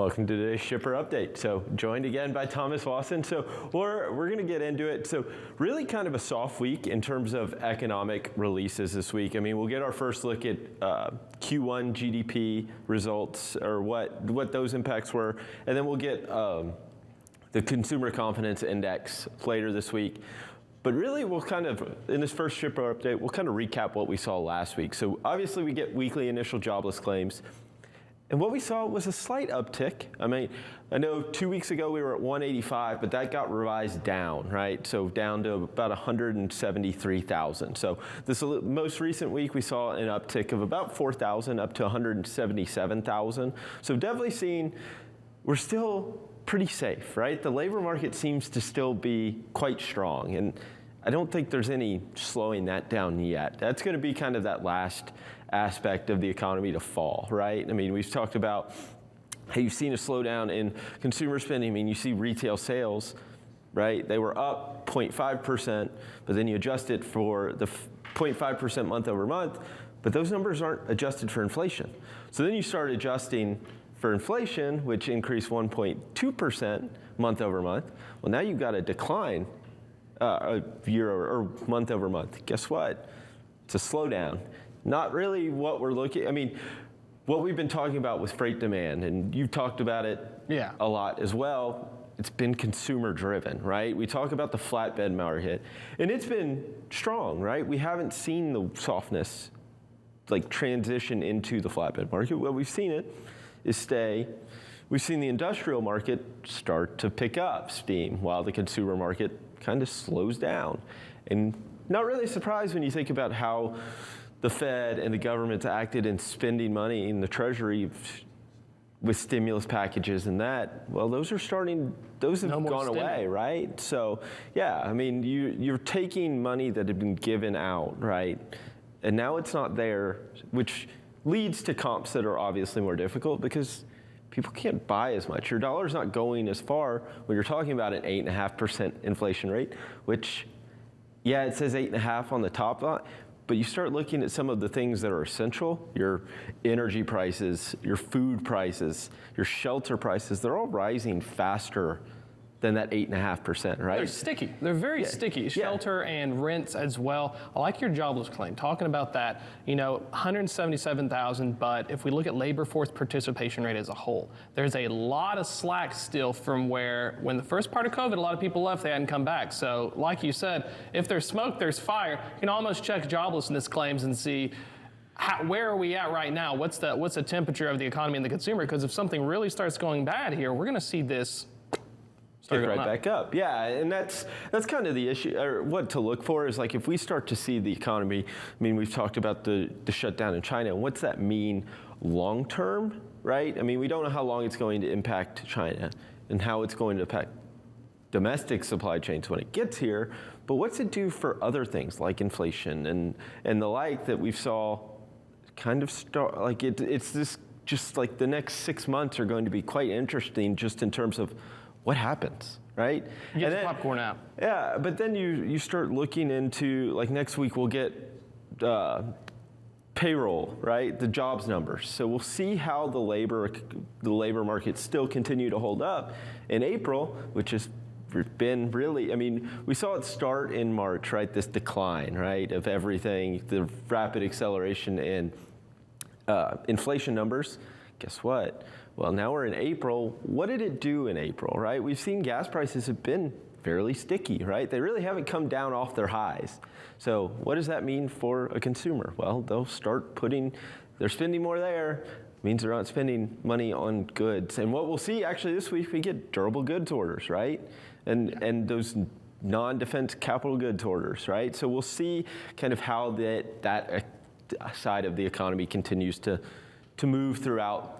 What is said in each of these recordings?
Welcome to today's Shipper Update. So joined again by Thomas Wasson. So we're going to get into it. So really kind of a soft week in terms of economic releases this week. I mean, we'll get our first look at Q1 GDP results or what those impacts were. And then we'll get the Consumer Confidence Index later this week. But really, we'll kind of, in this first Shipper Update, we'll kind of recap what we saw last week. So obviously, we get weekly initial jobless claims. And what we saw was a slight uptick. I mean, I know 2 weeks ago we were at 185, but that got revised down, right? So down to about 173,000. So this most recent week we saw an uptick of about 4,000 up to 177,000. So definitely seeing we're still pretty safe, right? The labor market seems to still be quite strong. And I don't think there's any slowing that down yet. That's going to be kind of that last aspect of the economy to fall, right? I mean, we've talked about how you've seen a slowdown in consumer spending. I mean, you see retail sales, right? They were up 0.5%, but then you adjust it for the 0.5% month over month, but those numbers aren't adjusted for inflation. So then you start adjusting for inflation, which increased 1.2% month over month. Well, now you've got a decline year or month over month. Guess what? It's a slowdown. Not really what we're looking, I mean, what we've been talking about with freight demand, and you've talked about it a lot as well, it's been consumer driven, right? We talk about the flatbed market, and it's been strong, right? We haven't seen the softness like transition into the flatbed market. What we've seen it is stay. We've seen the industrial market start to pick up steam while the consumer market kind of slows down. And not really surprised when you think about how the Fed and the government's acted in spending money in the Treasury with stimulus packages and that. Well, those have gone away, right? So, yeah, I mean, you're taking money that had been given out, right? And now it's not there, which leads to comps that are obviously more difficult because people can't buy as much. Your dollar's not going as far when you're talking about an 8.5% inflation rate, which, yeah, it says 8.5 on the top line, but you start looking at some of the things that are essential, your energy prices, your food prices, your shelter prices, they're all rising faster than that 8.5%, right? They're sticky. They're very sticky. Shelter and rents as well. I like your jobless claim. Talking about that, 177,000, but if we look at labor force participation rate as a whole, there's a lot of slack still from when the first part of COVID, a lot of people left, they hadn't come back. So like you said, if there's smoke, there's fire. You can almost check joblessness claims and see where are we at right now? What's the temperature of the economy and the consumer? Because if something really starts going bad here, we're going to see this pick right back up. Yeah, and that's kind of the issue, or what to look for is like if we start to see the economy, I mean, we've talked about the shutdown in China. What's that mean long term, right? I mean, we don't know how long it's going to impact China and how it's going to impact domestic supply chains when it gets here, but what's it do for other things like inflation and the like that we've saw kind of start, like it's this, just like the next 6 months are going to be quite interesting just in terms of what happens, right? You get the popcorn out. Yeah, but then you start looking into, like next week we'll get payroll, right? The jobs numbers. So we'll see how the labor market still continue to hold up in April, which has been really, I mean, we saw it start in March, right? This decline, right, of everything, the rapid acceleration in inflation numbers. Guess what? Well, now we're in April. What did it do in April, right? We've seen gas prices have been fairly sticky, right? They really haven't come down off their highs. So what does that mean for a consumer? Well, they'll start they're spending more there. It means they're not spending money on goods. And what we'll see actually this week, we get durable goods orders, right? And those non-defense capital goods orders, right? So we'll see kind of how that side of the economy continues to move throughout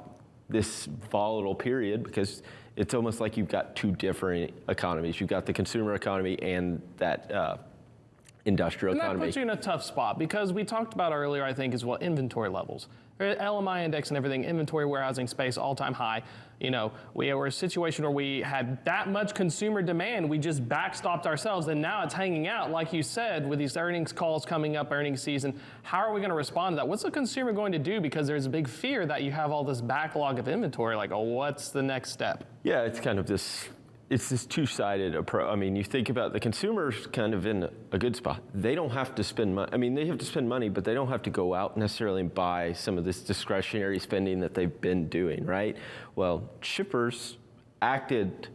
this volatile period, because it's almost like you've got two different economies. You've got the consumer economy and that industrial And that economy. puts you in a tough spot because we talked about earlier, I think, is what inventory levels. LMI index and everything, inventory warehousing space, all-time high. You know, we were in a situation where we had that much consumer demand, we just backstopped ourselves, and now it's hanging out, like you said, with these earnings calls coming up, earnings season. How are we going to respond to that? What's the consumer going to do? Because there's a big fear that you have all this backlog of inventory, like, oh, what's the next step? Yeah, it's kind of this. It's this two-sided approach. I mean, you think about the consumer's kind of in a good spot. They don't have to spend money. I mean, they have to spend money, but they don't have to go out necessarily and buy some of this discretionary spending that they've been doing, right? Well, shippers acted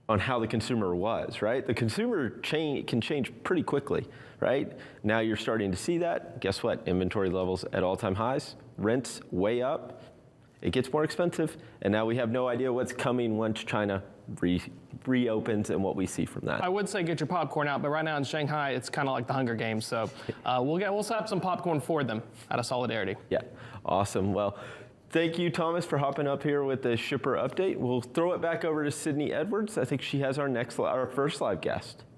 on how the consumer was, right? The consumer can change pretty quickly, right? Now you're starting to see that. Guess what? Inventory levels at all-time highs, rents way up. It gets more expensive, and now we have no idea what's coming once China reopens and what we see from that. I would say get your popcorn out, but right now in Shanghai, it's kind of like the Hunger Games. So we'll set up some popcorn for them out of solidarity. Yeah, awesome. Well, thank you, Thomas, for hopping up here with the shipper update. We'll throw it back over to Sydney Edwards. I think she has our first live guest.